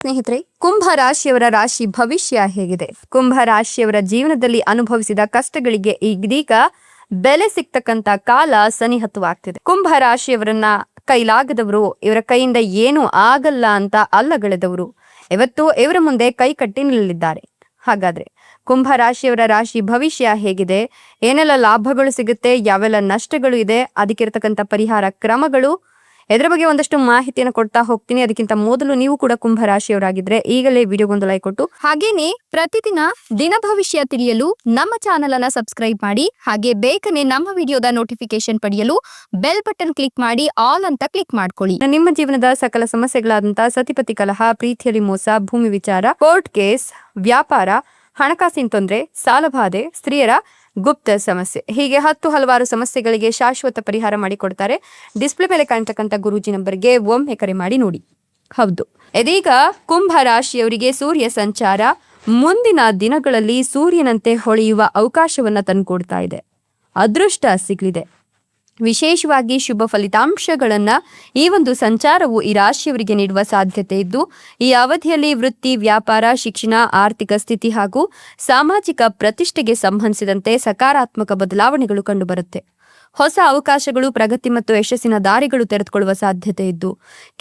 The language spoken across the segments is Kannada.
ಸ್ನೇಹಿತರೆ, ಕುಂಭ ರಾಶಿಯವರ ರಾಶಿ ಭವಿಷ್ಯ ಹೇಗಿದೆ? ಕುಂಭ ರಾಶಿಯವರ ಜೀವನದಲ್ಲಿ ಅನುಭವಿಸಿದ ಕಷ್ಟಗಳಿಗೆ ಇದೀಗ ಬೆಲೆ ಸಿಗ್ತಕ್ಕಂತ ಕಾಲ ಸನಿಹತವಾಗ್ತಿದೆ. ಕುಂಭ ರಾಶಿಯವರನ್ನ ಕೈಲಾಗದವರು, ಇವರ ಕೈಯಿಂದ ಏನು ಆಗಲ್ಲ ಅಂತ ಅಲ್ಲಗಳೆದವರು ಇವತ್ತು ಇವರ ಮುಂದೆ ಕೈ ಕಟ್ಟಿ ನಿಲ್ಲಲಿದ್ದಾರೆ. ಹಾಗಾದ್ರೆ ಕುಂಭ ರಾಶಿಯವರ ರಾಶಿ ಭವಿಷ್ಯ ಹೇಗಿದೆ? ಏನೆಲ್ಲ ಲಾಭಗಳು ಸಿಗುತ್ತೆ, ಯಾವೆಲ್ಲ ನಷ್ಟಗಳು ಇದೆ, ಅದಕ್ಕಿರತಕ್ಕಂಥ ಪರಿಹಾರ ಕ್ರಮಗಳು, ಇದರ ಬಗ್ಗೆ ಒಂದಷ್ಟು ಮಾಹಿತಿಯನ್ನು ಕೊಡ್ತಾ ಹೋಗ್ತೀನಿ. ಅದಕ್ಕಿಂತ ಮೊದಲು ನೀವು ಕೂಡ ಕುಂಭ ರಾಶಿಯವರಾಗಿದ್ರೆ ಈಗಲೇ ವಿಡಿಯೋಗೊಂದು ಲೈಕ್ ಕೊಟ್ಟು, ಹಾಗೇನೆ ಪ್ರತಿದಿನ ದಿನ ಭವಿಷ್ಯ ತಿಳಿಯಲು ನಮ್ಮ ಚಾನೆಲ್ ಅನ್ನ ಸಬ್ಸ್ಕ್ರೈಬ್ ಮಾಡಿ. ಹಾಗೆ ಬೇಗನೆ ನಮ್ಮ ವಿಡಿಯೋದ ನೋಟಿಫಿಕೇಶನ್ ಪಡೆಯಲು ಬೆಲ್ ಬಟನ್ ಕ್ಲಿಕ್ ಮಾಡಿ ಆಲ್ ಅಂತ ಕ್ಲಿಕ್ ಮಾಡ್ಕೊಳ್ಳಿ. ನಿಮ್ಮ ಜೀವನದ ಸಕಲ ಸಮಸ್ಯೆಗಳಾದಂತಹ ಸತಿಪತಿ ಕಲಹ, ಪ್ರೀತಿಯಲ್ಲಿ ಮೋಸ, ಭೂಮಿ ವಿಚಾರ, ಕೋರ್ಟ್ ಕೇಸ್, ವ್ಯಾಪಾರ, ಹಣಕಾಸಿನ ತೊಂದರೆ, ಸಾಲಬಾಧೆ, ಸ್ತ್ರೀಯರ ಗುಪ್ತ ಸಮಸ್ಯೆ, ಹೀಗೆ ಹಲವಾರು ಸಮಸ್ಯೆಗಳಿಗೆ ಶಾಶ್ವತ ಪರಿಹಾರ ಮಾಡಿಕೊಡ್ತಾರೆ. ಡಿಸ್ಪ್ಲೇ ಮೇಲೆ ಕಾಣ್ತಕ್ಕಂಥ ಗುರೂಜಿ ನಂಬರ್ಗೆ ಒಮ್ಮೆ ಕರೆ ಮಾಡಿ ನೋಡಿ. ಹೌದು, ಇದೀಗ ಕುಂಭ ರಾಶಿಯವರಿಗೆ ಸೂರ್ಯ ಸಂಚಾರ ಮುಂದಿನ ದಿನಗಳಲ್ಲಿ ಸೂರ್ಯನಂತೆ ಹೊಳೆಯುವ ಅವಕಾಶವನ್ನ ತಂದುಕೊಡ್ತಾ ಇದೆ. ಅದೃಷ್ಟ ಸಿಗಲಿದೆ. ವಿಶೇಷವಾಗಿ ಶುಭ ಫಲಿತಾಂಶಗಳನ್ನ ಈ ಒಂದು ಸಂಚಾರವು ಈ ರಾಶಿಯವರಿಗೆ ನೀಡುವ ಸಾಧ್ಯತೆ ಇದ್ದು, ಈ ಅವಧಿಯಲ್ಲಿ ವೃತ್ತಿ, ವ್ಯಾಪಾರ, ಶಿಕ್ಷಣ, ಆರ್ಥಿಕ ಸ್ಥಿತಿ ಹಾಗೂ ಸಾಮಾಜಿಕ ಪ್ರತಿಷ್ಠೆಗೆ ಸಂಬಂಧಿಸಿದಂತೆ ಸಕಾರಾತ್ಮಕ ಬದಲಾವಣೆಗಳು ಕಂಡುಬರುತ್ತೆ. ಹೊಸ ಅವಕಾಶಗಳು, ಪ್ರಗತಿ ಮತ್ತು ಯಶಸ್ಸಿನ ದಾರಿಗಳು ತೆರೆದುಕೊಳ್ಳುವ ಸಾಧ್ಯತೆ ಇದ್ದು,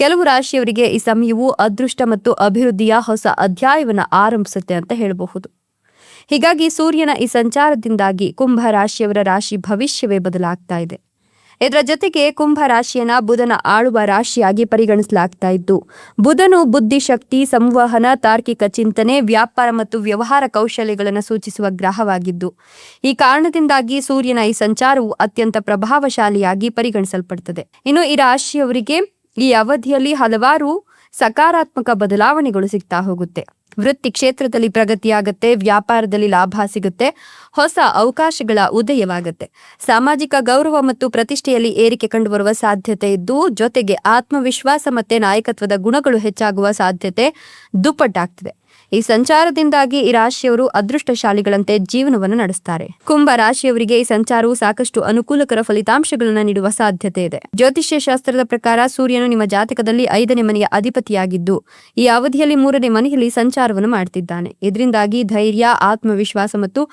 ಕೆಲವು ರಾಶಿಯವರಿಗೆ ಈ ಸಮಯವು ಅದೃಷ್ಟ ಮತ್ತು ಅಭಿವೃದ್ಧಿಯ ಹೊಸ ಅಧ್ಯಾಯವನ್ನು ಆರಂಭಿಸುತ್ತೆ ಅಂತ ಹೇಳಬಹುದು. ಹೀಗಾಗಿ ಸೂರ್ಯನ ಈ ಸಂಚಾರದಿಂದಾಗಿ ಕುಂಭ ರಾಶಿಯವರ ರಾಶಿ ಭವಿಷ್ಯವೇ ಬದಲಾಗ್ತಾ ಇದೆ. ಇದರ ಜೊತೆಗೆ ಕುಂಭ ರಾಶಿಯನ್ನ ಬುಧನ ಆಳುವ ರಾಶಿಯಾಗಿ ಪರಿಗಣಿಸಲಾಗ್ತಾ ಇದ್ದು, ಬುಧನು ಬುದ್ಧಿಶಕ್ತಿ, ಸಂವಹನ, ತಾರ್ಕಿಕ ಚಿಂತನೆ, ವ್ಯಾಪಾರ ಮತ್ತು ವ್ಯವಹಾರ ಕೌಶಲ್ಯಗಳನ್ನು ಸೂಚಿಸುವ ಗ್ರಹವಾಗಿದ್ದು, ಈ ಕಾರಣದಿಂದಾಗಿ ಸೂರ್ಯನ ಈ ಸಂಚಾರವು ಅತ್ಯಂತ ಪ್ರಭಾವಶಾಲಿಯಾಗಿ ಪರಿಗಣಿಸಲ್ಪಡುತ್ತದೆ. ಇನ್ನು ಈ ರಾಶಿಯವರಿಗೆ ಈ ಅವಧಿಯಲ್ಲಿ ಹಲವಾರು ಸಕಾರಾತ್ಮಕ ಬದಲಾವಣೆಗಳು ಸಿಗ್ತಾ ಹೋಗುತ್ತೆ. ವೃತ್ತಿ ಕ್ಷೇತ್ರದಲ್ಲಿ ಪ್ರಗತಿಯಾಗುತ್ತೆ, ವ್ಯಾಪಾರದಲ್ಲಿ ಲಾಭ ಸಿಗುತ್ತೆ, ಹೊಸ ಅವಕಾಶಗಳ ಉದಯವಾಗುತ್ತೆ, ಸಾಮಾಜಿಕ ಗೌರವ ಮತ್ತು ಪ್ರತಿಷ್ಠೆಯಲ್ಲಿ ಏರಿಕೆ ಕಂಡುಬರುವ ಸಾಧ್ಯತೆ ಇದ್ದು, ಜೊತೆಗೆ ಆತ್ಮವಿಶ್ವಾಸ ಮತ್ತೆ ನಾಯಕತ್ವದ ಗುಣಗಳು ಹೆಚ್ಚಾಗುವ ಸಾಧ್ಯತೆ ದುಪ್ಪಟ್ಟಾಗ್ತಿದೆ. ಈ ಸಂಚಾರದಿಂದಾಗಿ ಈ ರಾಶಿಯವರು ಅದೃಷ್ಟಶಾಲಿಗಳಂತೆ ಜೀವನವನ್ನು ನಡೆಸ್ತಾರೆ. ಕುಂಭ ರಾಶಿಯವರಿಗೆ ಈ ಸಂಚಾರವು ಸಾಕಷ್ಟು ಅನುಕೂಲಕರ ಫಲಿತಾಂಶಗಳನ್ನು ನೀಡುವ ಸಾಧ್ಯತೆ ಇದೆ. ಜ್ಯೋತಿಷ್ಯ ಶಾಸ್ತ್ರದ ಪ್ರಕಾರ ಸೂರ್ಯನು ನಿಮ್ಮ ಜಾತಕದಲ್ಲಿ 5ನೇ ಮನೆಯ ಅಧಿಪತಿಯಾಗಿದ್ದು, ಈ ಅವಧಿಯಲ್ಲಿ 3ನೇ ಮನೆಯಲ್ಲಿ ಸಂಚಾರವನ್ನು ಮಾಡ್ತಿದ್ದಾನೆ. ಇದರಿಂದಾಗಿ ಧೈರ್ಯ, ಆತ್ಮವಿಶ್ವಾಸ ಮತ್ತು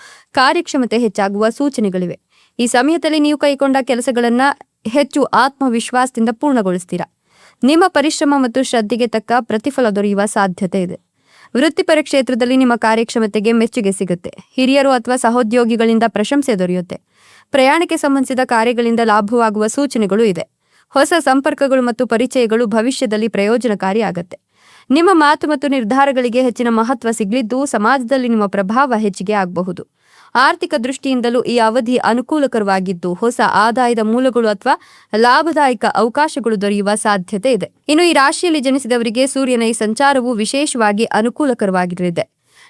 ಕಾರ್ಯಕ್ಷಮತೆ ಹೆಚ್ಚಾಗುವ ಸೂಚನೆಗಳಿವೆ. ಈ ಸಮಯದಲ್ಲಿ ನೀವು ಕೈಗೊಂಡ ಕೆಲಸಗಳನ್ನ ಹೆಚ್ಚು ಆತ್ಮವಿಶ್ವಾಸದಿಂದ ಪೂರ್ಣಗೊಳಿಸ್ತೀರಾ. ನಿಮ್ಮ ಪರಿಶ್ರಮ ಮತ್ತು ಶ್ರದ್ಧೆಗೆ ತಕ್ಕ ಪ್ರತಿಫಲ ದೊರೆಯುವ ಸಾಧ್ಯತೆ ಇದೆ. ವೃತ್ತಿಪರ ಕ್ಷೇತ್ರದಲ್ಲಿ ನಿಮ್ಮ ಕಾರ್ಯಕ್ಷಮತೆಗೆ ಮೆಚ್ಚುಗೆ ಸಿಗುತ್ತೆ. ಹಿರಿಯರು ಅಥವಾ ಸಹೋದ್ಯೋಗಿಗಳಿಂದ ಪ್ರಶಂಸೆ ದೊರೆಯುತ್ತೆ. ಪ್ರಯಾಣಕ್ಕೆ ಸಂಬಂಧಿಸಿದ ಕಾರ್ಯಗಳಿಂದ ಲಾಭವಾಗುವ ಸೂಚನೆಗಳು ಇದೆ. ಹೊಸ ಸಂಪರ್ಕಗಳು ಮತ್ತು ಪರಿಚಯಗಳು ಭವಿಷ್ಯದಲ್ಲಿ ಪ್ರಯೋಜನಕಾರಿ ಆಗತ್ತೆ. ನಿಮ್ಮ ಮಾತು ಮತ್ತು ನಿರ್ಧಾರಗಳಿಗೆ ಹೆಚ್ಚಿನ ಮಹತ್ವ ಸಿಗಲಿದ್ದು, ಸಮಾಜದಲ್ಲಿ ನಿಮ್ಮ ಪ್ರಭಾವ ಹೆಚ್ಚಿಗೆ ಆಗಬಹುದು. ಆರ್ಥಿಕ ದೃಷ್ಟಿಯಿಂದಲೂ ಈ ಅವಧಿ ಅನುಕೂಲಕರವಾಗಿದ್ದು, ಹೊಸ ಆದಾಯದ ಮೂಲಗಳು ಅಥವಾ ಲಾಭದಾಯಕ ಅವಕಾಶಗಳು ದೊರೆಯುವ ಸಾಧ್ಯತೆ ಇದೆ. ಇನ್ನು ಈ ರಾಶಿಯಲ್ಲಿ ಜನಿಸಿದವರಿಗೆ ಸೂರ್ಯನ ಈ ಸಂಚಾರವು ವಿಶೇಷವಾಗಿ ಅನುಕೂಲಕರವಾಗಿರಲಿದೆ.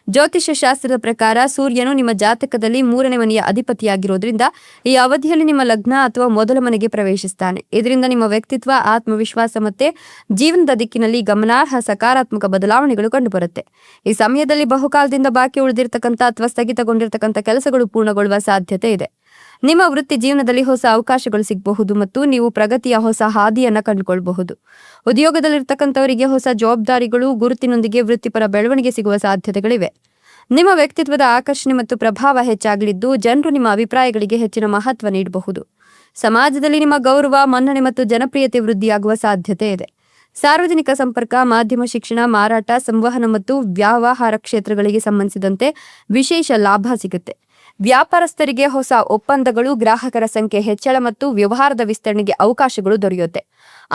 ಜ್ಯೋತಿಷ್ಯ ಶಾಸ್ತ್ರದ ಪ್ರಕಾರ ಸೂರ್ಯನು ನಿಮ್ಮ ಜಾತಕದಲ್ಲಿ 3ನೇ ಮನೆಯ ಅಧಿಪತಿಯಾಗಿರೋದ್ರಿಂದ ಈ ಅವಧಿಯಲ್ಲಿ ನಿಮ್ಮ ಲಗ್ನ ಅಥವಾ ಮೊದಲ ಮನೆಗೆ ಪ್ರವೇಶಿಸ್ತಾನೆ. ಇದರಿಂದ ನಿಮ್ಮ ವ್ಯಕ್ತಿತ್ವ, ಆತ್ಮವಿಶ್ವಾಸ ಮತ್ತೆ ಜೀವನದ ದಿಕ್ಕಿನಲ್ಲಿ ಗಮನಾರ್ಹ ಸಕಾರಾತ್ಮಕ ಬದಲಾವಣೆಗಳು ಕಂಡುಬರುತ್ತೆ. ಈ ಸಮಯದಲ್ಲಿ ಬಹುಕಾಲದಿಂದ ಬಾಕಿ ಉಳಿದಿರ್ತಕ್ಕಂಥ ಅಥವಾ ಸ್ಥಗಿತಗೊಂಡಿರ್ತಕ್ಕಂಥ ಕೆಲಸಗಳು ಪೂರ್ಣಗೊಳ್ಳುವ ಸಾಧ್ಯತೆ ಇದೆ. ನಿಮ್ಮ ವೃತ್ತಿ ಜೀವನದಲ್ಲಿ ಹೊಸ ಅವಕಾಶಗಳು ಸಿಗಬಹುದು ಮತ್ತು ನೀವು ಪ್ರಗತಿಯ ಹೊಸ ಹಾದಿಯನ್ನ ಕಂಡುಕೊಳ್ಳಬಹುದು. ಉದ್ಯೋಗದಲ್ಲಿರ್ತಕ್ಕಂಥವರಿಗೆ ಹೊಸ ಜವಾಬ್ದಾರಿಗಳು, ಗುರುತಿನೊಂದಿಗೆ ವೃತ್ತಿಪರ ಬೆಳವಣಿಗೆ ಸಿಗುವ ಸಾಧ್ಯತೆಗಳಿವೆ. ನಿಮ್ಮ ವ್ಯಕ್ತಿತ್ವದ ಆಕರ್ಷಣೆ ಮತ್ತು ಪ್ರಭಾವ ಹೆಚ್ಚಾಗಲಿದ್ದು, ಜನರು ನಿಮ್ಮ ಅಭಿಪ್ರಾಯಗಳಿಗೆ ಹೆಚ್ಚಿನ ಮಹತ್ವ ನೀಡಬಹುದು. ಸಮಾಜದಲ್ಲಿ ನಿಮ್ಮ ಗೌರವ, ಮನ್ನಣೆ ಮತ್ತು ಜನಪ್ರಿಯತೆ ವೃದ್ಧಿಯಾಗುವ ಸಾಧ್ಯತೆ ಇದೆ. ಸಾರ್ವಜನಿಕ ಸಂಪರ್ಕ, ಮಾಧ್ಯಮ, ಶಿಕ್ಷಣ, ಮಾರಾಟ, ಸಂವಹನ ಮತ್ತು ವ್ಯವಹಾರ ಕ್ಷೇತ್ರಗಳಿಗೆ ಸಂಬಂಧಿಸಿದಂತೆ ವಿಶೇಷ ಲಾಭ ಸಿಗುತ್ತೆ. ವ್ಯಾಪಾರಸ್ಥರಿಗೆ ಹೊಸ ಒಪ್ಪಂದಗಳು, ಗ್ರಾಹಕರ ಸಂಖ್ಯೆ ಹೆಚ್ಚಳ ಮತ್ತು ವ್ಯವಹಾರದ ವಿಸ್ತರಣೆಗೆ ಅವಕಾಶಗಳು ದೊರೆಯುತ್ತೆ.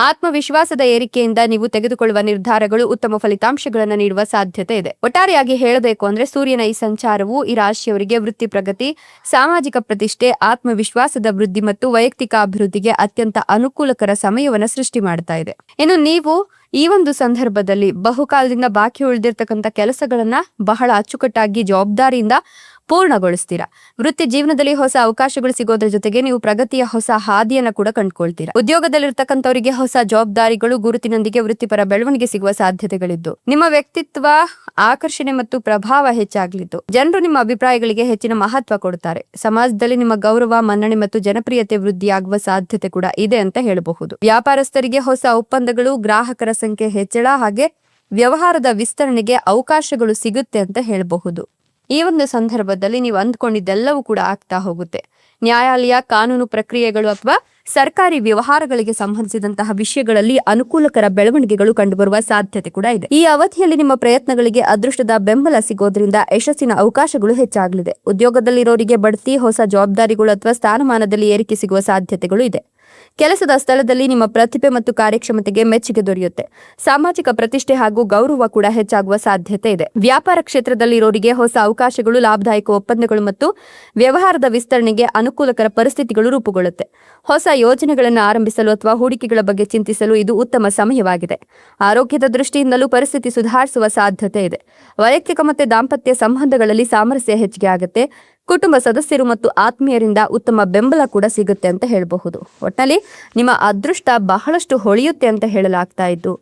ಆತ್ಮವಿಶ್ವಾಸದ ಏರಿಕೆಯಿಂದ ನೀವು ತೆಗೆದುಕೊಳ್ಳುವ ನಿರ್ಧಾರಗಳು ಉತ್ತಮ ಫಲಿತಾಂಶಗಳನ್ನು ನೀಡುವ ಸಾಧ್ಯತೆ ಇದೆ. ಒಟ್ಟಾರೆಯಾಗಿ ಹೇಳಬೇಕು ಅಂದ್ರೆ ಸೂರ್ಯನ ಈ ಸಂಚಾರವು ಈ ರಾಶಿಯವರಿಗೆ ವೃತ್ತಿ ಪ್ರಗತಿ, ಸಾಮಾಜಿಕ ಪ್ರತಿಷ್ಠೆ, ಆತ್ಮವಿಶ್ವಾಸದ ವೃದ್ಧಿ ಮತ್ತು ವೈಯಕ್ತಿಕ ಅಭಿವೃದ್ಧಿಗೆ ಅತ್ಯಂತ ಅನುಕೂಲಕರ ಸಮಯವನ್ನು ಸೃಷ್ಟಿ ಮಾಡ್ತಾ ಇದೆ. ಇನ್ನು ನೀವು ಈ ಒಂದು ಸಂದರ್ಭದಲ್ಲಿ ಬಹುಕಾಲದಿಂದ ಬಾಕಿ ಉಳಿದಿರ್ತಕ್ಕಂಥ ಕೆಲಸಗಳನ್ನ ಬಹಳ ಅಚ್ಚುಕಟ್ಟಾಗಿ ಜವಾಬ್ದಾರಿಯಿಂದ ಪೂರ್ಣಗೊಳಿಸ್ತೀರಾ. ವೃತ್ತಿ ಜೀವನದಲ್ಲಿ ಹೊಸ ಅವಕಾಶಗಳು ಸಿಗೋದ್ರ ಜೊತೆಗೆ ನೀವು ಪ್ರಗತಿಯ ಹೊಸ ಹಾದಿಯನ್ನ ಕೂಡ ಕಂಡುಕೊಳ್ತೀರಾ. ಉದ್ಯೋಗದಲ್ಲಿರ್ತಕ್ಕಂಥವರಿಗೆ ಹೊಸ ಜವಾಬ್ದಾರಿಗಳು, ಗುರುತಿನೊಂದಿಗೆ ವೃತ್ತಿಪರ ಬೆಳವಣಿಗೆ ಸಿಗುವ ಸಾಧ್ಯತೆಗಳಿದ್ದು, ನಿಮ್ಮ ವ್ಯಕ್ತಿತ್ವ, ಆಕರ್ಷಣೆ ಮತ್ತು ಪ್ರಭಾವ ಹೆಚ್ಚಾಗಲಿದ್ದು, ಜನರು ನಿಮ್ಮ ಅಭಿಪ್ರಾಯಗಳಿಗೆ ಹೆಚ್ಚಿನ ಮಹತ್ವ ಕೊಡುತ್ತಾರೆ. ಸಮಾಜದಲ್ಲಿ ನಿಮ್ಮ ಗೌರವ, ಮನ್ನಣೆ ಮತ್ತು ಜನಪ್ರಿಯತೆ ವೃದ್ಧಿಯಾಗುವ ಸಾಧ್ಯತೆ ಕೂಡ ಇದೆ ಅಂತ ಹೇಳಬಹುದು. ವ್ಯಾಪಾರಸ್ಥರಿಗೆ ಹೊಸ ಒಪ್ಪಂದಗಳು, ಗ್ರಾಹಕರ ಸಂಖ್ಯೆ ಹೆಚ್ಚಳ ಹಾಗೆ ವ್ಯವಹಾರದ ವಿಸ್ತರಣೆಗೆ ಅವಕಾಶಗಳು ಸಿಗುತ್ತೆ ಅಂತ ಹೇಳಬಹುದು. ಈ ಒಂದು ಸಂದರ್ಭದಲ್ಲಿ ನೀವು ಅಂದ್ಕೊಂಡಿದ್ದೆಲ್ಲವೂ ಕೂಡ ಆಗ್ತಾ ಹೋಗುತ್ತೆ. ನ್ಯಾಯಾಲಯ, ಕಾನೂನು ಪ್ರಕ್ರಿಯೆಗಳು ಅಥವಾ ಸರ್ಕಾರಿ ವ್ಯವಹಾರಗಳಿಗೆ ಸಂಬಂಧಿಸಿದಂತಹ ವಿಷಯಗಳಲ್ಲಿ ಅನುಕೂಲಕರ ಬೆಳವಣಿಗೆಗಳು ಕಂಡುಬರುವ ಸಾಧ್ಯತೆ ಕೂಡ ಇದೆ. ಈ ಅವಧಿಯಲ್ಲಿ ನಿಮ್ಮ ಪ್ರಯತ್ನಗಳಿಗೆ ಅದೃಷ್ಟದ ಬೆಂಬಲ ಸಿಗೋದ್ರಿಂದ ಯಶಸ್ಸಿನ ಅವಕಾಶಗಳು ಹೆಚ್ಚಾಗಲಿದೆ. ಉದ್ಯೋಗದಲ್ಲಿರೋರಿಗೆ ಬಡ್ತಿ, ಹೊಸ ಜವಾಬ್ದಾರಿಗಳು ಅಥವಾ ಸ್ಥಾನಮಾನದಲ್ಲಿ ಏರಿಕೆ ಸಿಗುವ ಸಾಧ್ಯತೆಗಳು ಇದೆ. ಕೆಲಸದ ಸ್ಥಳದಲ್ಲಿ ನಿಮ್ಮ ಪ್ರತಿಭೆ ಮತ್ತು ಕಾರ್ಯಕ್ಷಮತೆಗೆ ಮೆಚ್ಚುಗೆ ದೊರೆಯುತ್ತೆ. ಸಾಮಾಜಿಕ ಪ್ರತಿಷ್ಠೆ ಹಾಗೂ ಗೌರವ ಕೂಡ ಹೆಚ್ಚಾಗುವ ಸಾಧ್ಯತೆ ಇದೆ. ವ್ಯಾಪಾರ ಕ್ಷೇತ್ರದಲ್ಲಿರೋರಿಗೆ ಹೊಸ ಅವಕಾಶಗಳು, ಲಾಭದಾಯಕ ಒಪ್ಪಂದಗಳು ಮತ್ತು ವ್ಯವಹಾರದ ವಿಸ್ತರಣೆಗೆ ಅನುಕೂಲಕರ ಪರಿಸ್ಥಿತಿಗಳು ರೂಪುಗೊಳ್ಳುತ್ತೆ. ಹೊಸ ಯೋಜನೆಗಳನ್ನು ಆರಂಭಿಸಲು ಅಥವಾ ಹೂಡಿಕೆಗಳ ಬಗ್ಗೆ ಚಿಂತಿಸಲು ಇದು ಉತ್ತಮ ಸಮಯವಾಗಿದೆ. ಆರೋಗ್ಯದ ದೃಷ್ಟಿಯಿಂದಲೂ ಪರಿಸ್ಥಿತಿ ಸುಧಾರಿಸುವ ಸಾಧ್ಯತೆ ಇದೆ. ವೈಯಕ್ತಿಕ ಮತ್ತು ದಾಂಪತ್ಯ ಸಂಬಂಧಗಳಲ್ಲಿ ಸಾಮರಸ್ಯ ಹೆಚ್ಚಿಗೆ ಆಗುತ್ತೆ. ಕುಟುಂಬ ಸದಸ್ಯರು ಮತ್ತು ಆತ್ಮೀಯರಿಂದ ಉತ್ತಮ ಬೆಂಬಲ ಕೂಡ ಸಿಗುತ್ತೆ ಅಂತ ಹೇಳಬಹುದು. ಒಟ್ಟಿನಲ್ಲಿ ನಿಮ್ಮ ಅದೃಷ್ಟ ಬಹಳಷ್ಟು ಹೊಳೆಯುತ್ತೆ ಅಂತ ಹೇಳಲಾಗ್ತಾ ಇದ್ದು,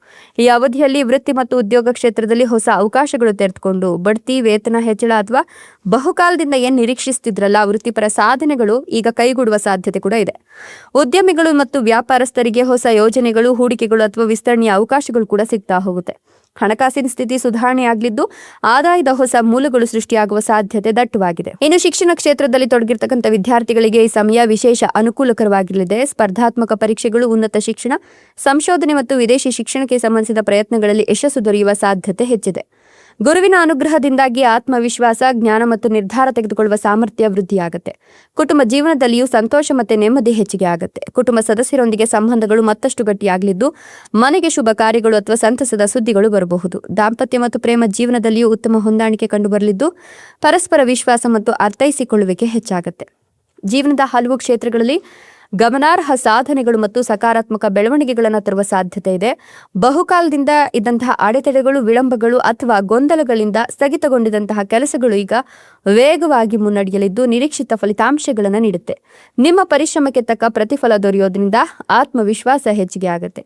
ಈ ಅವಧಿಯಲ್ಲಿ ವೃತ್ತಿ ಮತ್ತು ಉದ್ಯೋಗ ಕ್ಷೇತ್ರದಲ್ಲಿ ಹೊಸ ಅವಕಾಶಗಳು ತೆರೆದುಕೊಂಡು ಬಡ್ತಿ, ವೇತನ ಹೆಚ್ಚಳ ಅಥವಾ ಬಹುಕಾಲದಿಂದ ಏನ್ ನಿರೀಕ್ಷಿಸ್ತಿದ್ರಲ್ಲ ವೃತ್ತಿಪರ ಸಾಧನೆಗಳು ಈಗ ಕೈಗೂಡುವ ಸಾಧ್ಯತೆ ಕೂಡ ಇದೆ. ಉದ್ಯಮಿಗಳು ಮತ್ತು ವ್ಯಾಪಾರಸ್ಥರಿಗೆ ಹೊಸ ಯೋಜನೆಗಳು, ಹೂಡಿಕೆಗಳು ಅಥವಾ ವಿಸ್ತರಣೆಯ ಅವಕಾಶಗಳು ಕೂಡ ಸಿಗ್ತಾ ಹೋಗುತ್ತೆ. ಹಣಕಾಸಿನ ಸ್ಥಿತಿ ಸುಧಾರಣೆಯಾಗಲಿದ್ದು ಆದಾಯದ ಹೊಸ ಮೂಲಗಳು ಸೃಷ್ಟಿಯಾಗುವ ಸಾಧ್ಯತೆ ದಟ್ಟವಾಗಿದೆ. ಇನ್ನು ಶಿಕ್ಷಣ ಕ್ಷೇತ್ರದಲ್ಲಿ ತೊಡಗಿರ್ತಕ್ಕಂಥ ವಿದ್ಯಾರ್ಥಿಗಳಿಗೆ ಈ ಸಮಯ ವಿಶೇಷ ಅನುಕೂಲಕರವಾಗಿರಲಿದೆ. ಸ್ಪರ್ಧಾತ್ಮಕ ಪರೀಕ್ಷೆಗಳು, ಉನ್ನತ ಶಿಕ್ಷಣ, ಸಂಶೋಧನೆ ಮತ್ತು ವಿದೇಶಿ ಶಿಕ್ಷಣಕ್ಕೆ ಸಂಬಂಧಿಸಿದ ಪ್ರಯತ್ನಗಳಲ್ಲಿ ಯಶಸ್ಸು ದೊರೆಯುವ ಸಾಧ್ಯತೆ ಹೆಚ್ಚಿದೆ. ಗುರುವಿನ ಅನುಗ್ರಹದಿಂದಾಗಿ ಆತ್ಮವಿಶ್ವಾಸ, ಜ್ಞಾನ ಮತ್ತು ನಿರ್ಧಾರ ತೆಗೆದುಕೊಳ್ಳುವ ಸಾಮರ್ಥ್ಯ ವೃದ್ಧಿಯಾಗುತ್ತೆ. ಕುಟುಂಬ ಜೀವನದಲ್ಲಿಯೂ ಸಂತೋಷ ಮತ್ತು ನೆಮ್ಮದಿ ಹೆಚ್ಚಿಗೆ ಆಗುತ್ತೆ. ಕುಟುಂಬ ಸದಸ್ಯರೊಂದಿಗೆ ಸಂಬಂಧಗಳು ಮತ್ತಷ್ಟು ಗಟ್ಟಿಯಾಗಲಿದ್ದು ಮನೆಗೆ ಶುಭ ಕಾರ್ಯಗಳು ಅಥವಾ ಸಂತಸದ ಸುದ್ದಿಗಳು ಬರಬಹುದು. ದಾಂಪತ್ಯ ಮತ್ತು ಪ್ರೇಮ ಜೀವನದಲ್ಲಿಯೂ ಉತ್ತಮ ಹೊಂದಾಣಿಕೆ ಕಂಡುಬರಲಿದ್ದು ಪರಸ್ಪರ ವಿಶ್ವಾಸ ಮತ್ತು ಅರ್ಥೈಸಿಕೊಳ್ಳುವಿಕೆ ಹೆಚ್ಚಾಗುತ್ತೆ. ಜೀವನದ ಹಲವು ಕ್ಷೇತ್ರಗಳಲ್ಲಿ ಗಮನಾರ್ಹ ಸಾಧನೆಗಳು ಮತ್ತು ಸಕಾರಾತ್ಮಕ ಬೆಳವಣಿಗೆಗಳನ್ನು ತರುವ ಸಾಧ್ಯತೆ ಇದೆ. ಬಹುಕಾಲದಿಂದ ಇದ್ದಂತಹ ಅಡೆತಡೆಗಳು, ವಿಳಂಬಗಳು ಅಥವಾ ಗೊಂದಲಗಳಿಂದ ಸ್ಥಗಿತಗೊಂಡಿದ್ದಂತಹ ಕೆಲಸಗಳು ಈಗ ವೇಗವಾಗಿ ಮುನ್ನಡೆಯಲಿದ್ದು ನಿರೀಕ್ಷಿತ ಫಲಿತಾಂಶಗಳನ್ನು ನೀಡುತ್ತೆ. ನಿಮ್ಮ ಪರಿಶ್ರಮಕ್ಕೆ ತಕ್ಕ ಪ್ರತಿಫಲ ದೊರೆಯೋದ್ರಿಂದ ಆತ್ಮವಿಶ್ವಾಸ ಹೆಚ್ಚಿಗೆ ಆಗುತ್ತೆ.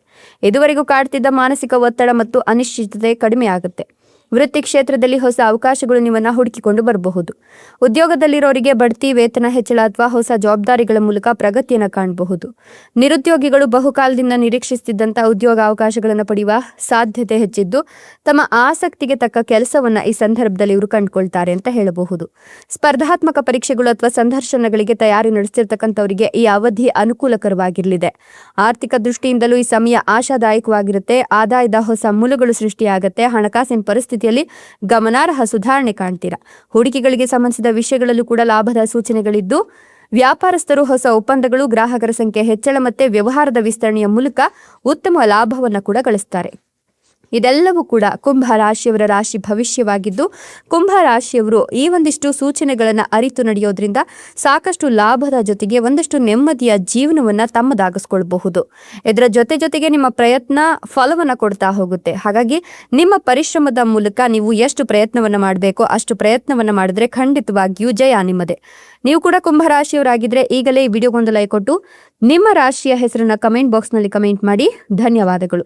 ಇದುವರೆಗೂ ಕಾಡ್ತಿದ್ದ ಮಾನಸಿಕ ಒತ್ತಡ ಮತ್ತು ಅನಿಶ್ಚಿತತೆ ಕಡಿಮೆ ಆಗುತ್ತೆ. ವೃತ್ತಿ ಕ್ಷೇತ್ರದಲ್ಲಿ ಹೊಸ ಅವಕಾಶಗಳು ನಿಮ್ಮನ್ನ ಹುಡುಕಿಕೊಂಡು ಬರಬಹುದು. ಉದ್ಯೋಗದಲ್ಲಿರೋರಿಗೆ ಬಡ್ತಿ, ವೇತನ ಹೆಚ್ಚಳ ಅಥವಾ ಹೊಸ ಜವಾಬ್ದಾರಿಗಳ ಮೂಲಕ ಪ್ರಗತಿಯನ್ನು ಕಾಣಬಹುದು. ನಿರುದ್ಯೋಗಿಗಳು ಬಹುಕಾಲದಿಂದ ನಿರೀಕ್ಷಿಸುತ್ತಿದ್ದಂತಹ ಉದ್ಯೋಗ ಅವಕಾಶಗಳನ್ನು ಪಡೆಯುವ ಸಾಧ್ಯತೆ ಹೆಚ್ಚಿದ್ದು ತಮ್ಮ ಆಸಕ್ತಿಗೆ ತಕ್ಕ ಕೆಲಸವನ್ನ ಈ ಸಂದರ್ಭದಲ್ಲಿ ಇವರು ಕಂಡುಕೊಳ್ತಾರೆ ಅಂತ ಹೇಳಬಹುದು. ಸ್ಪರ್ಧಾತ್ಮಕ ಪರೀಕ್ಷೆಗಳು ಅಥವಾ ಸಂದರ್ಶನಗಳಿಗೆ ತಯಾರಿ ನಡೆಸಿರ್ತಕ್ಕಂಥವರಿಗೆ ಈ ಅವಧಿ ಅನುಕೂಲಕರವಾಗಿರಲಿದೆ. ಆರ್ಥಿಕ ದೃಷ್ಟಿಯಿಂದಲೂ ಈ ಸಮಯ ಆಶಾದಾಯಕವಾಗಿರುತ್ತೆ. ಆದಾಯದ ಹೊಸ ಮೂಲಗಳು ಸೃಷ್ಟಿಯಾಗುತ್ತೆ. ಹಣಕಾಸಿನ ಪರಿಸ್ಥಿತಿಯಲ್ಲಿ ಗಮನಾರ್ಹ ಸುಧಾರಣೆ ಕಾಣ್ತೀರಾ. ಹೂಡಿಕೆಗಳಿಗೆ ಸಂಬಂಧಿಸಿದ ವಿಷಯಗಳಲ್ಲೂ ಕೂಡ ಲಾಭದ ಸೂಚನೆಗಳಿದ್ದು ವ್ಯಾಪಾರಸ್ಥರು ಹೊಸ ಒಪ್ಪಂದಗಳು, ಗ್ರಾಹಕರ ಸಂಖ್ಯೆ ಹೆಚ್ಚಳ ಮತ್ತೆ ವ್ಯವಹಾರದ ವಿಸ್ತರಣೆಯ ಮೂಲಕ ಉತ್ತಮ ಲಾಭವನ್ನು ಕೂಡ ಗಳಿಸ್ತಾರೆ. ಇದೆಲ್ಲವೂ ಕೂಡ ಕುಂಭ ರಾಶಿಯವರ ರಾಶಿ ಭವಿಷ್ಯವಾಗಿದ್ದು ಕುಂಭ ರಾಶಿಯವರು ಈ ಒಂದಿಷ್ಟು ಸೂಚನೆಗಳನ್ನು ಅರಿತು ನಡೆಯೋದ್ರಿಂದ ಸಾಕಷ್ಟು ಲಾಭದ ಜೊತೆಗೆ ಒಂದಷ್ಟು ನೆಮ್ಮದಿಯ ಜೀವನವನ್ನ ತಮ್ಮದಾಗಿಸ್ಕೊಳ್ಬಹುದು. ಇದರ ಜೊತೆಗೆ ನಿಮ್ಮ ಪ್ರಯತ್ನ ಫಲವನ್ನ ಕೊಡ್ತಾ ಹೋಗುತ್ತೆ. ಹಾಗಾಗಿ ನಿಮ್ಮ ಪರಿಶ್ರಮದ ಮೂಲಕ ನೀವು ಎಷ್ಟು ಪ್ರಯತ್ನವನ್ನ ಮಾಡಬೇಕೋ ಅಷ್ಟು ಪ್ರಯತ್ನವನ್ನ ಮಾಡಿದ್ರೆ ಖಂಡಿತವಾಗಿಯೂ ಜಯ ನಿಮ್ಮದೇ. ನೀವು ಕೂಡ ಕುಂಭ ರಾಶಿಯವರಾಗಿದ್ರೆ ಈಗಲೇ ಈ ವಿಡಿಯೋಗೊಂದು ಲೈಕ್ ಕೊಟ್ಟು ನಿಮ್ಮ ರಾಶಿಯ ಹೆಸರನ್ನ ಕಮೆಂಟ್ ಬಾಕ್ಸ್ನಲ್ಲಿ ಕಮೆಂಟ್ ಮಾಡಿ. ಧನ್ಯವಾದಗಳು.